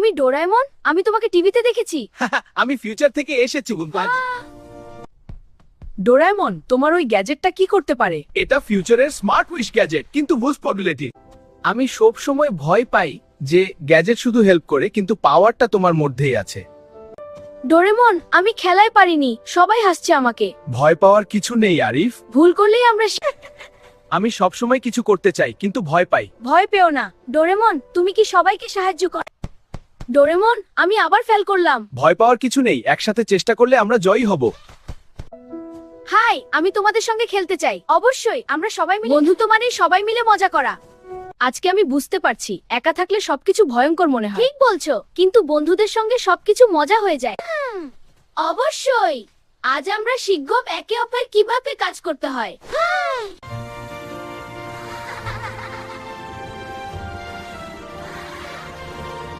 তুমি ডোরাএমন? আমি তোমাকে টিভিতে দেখেছি। আমি ফিউচার থেকে এসেছি। ডোরাএমন, তোমার ওই গ্যাজেটটা কি করতে পারে? এটা ফিউচারের স্মার্ট উইশ গ্যাজেট, কিন্তু বুঝ পপুলারিটি। আমি সব সময় ভয় পাই যে গ্যাজেট শুধু হেল্প করে, কিন্তু পাওয়ারটা তোমার মধ্যেই আছে। ডোরেমন, আমি খেলায় পারিনি, সবাই হাসছে আমাকে। ভয় পাওয়ার কিছু নেই আরিফ। ভুল করলেই আমরা আমি সব সময় কিছু করতে চাই, কিন্তু ভয় পাই। ভয় পেও না ডোরেমন, তুমি কি সবাইকে সাহায্য কর? ডোরেমন, আমি আবার ফেল করলাম। ভয় পাওয়ার কিছু নেই, একসাথে চেষ্টা করলে আমরা জয়ী হব। হাই, আমি তোমাদের সঙ্গে খেলতে চাই। অবশ্যই, আমরা সবাই মিলে বন্ধুত্ব মানে সবাই মিলে মজা করা। আজকে আমি বুঝতে পারছি একা থাকলে সবকিছু ভয়ঙ্কর মনে হয়। ঠিক বলছো, কিন্তু বন্ধুদের সঙ্গে সবকিছু মজা হয়ে যায়। অবশ্যই, আজ আমরা শিখব একে অপরের কিভাবে কাজ করতে হয়।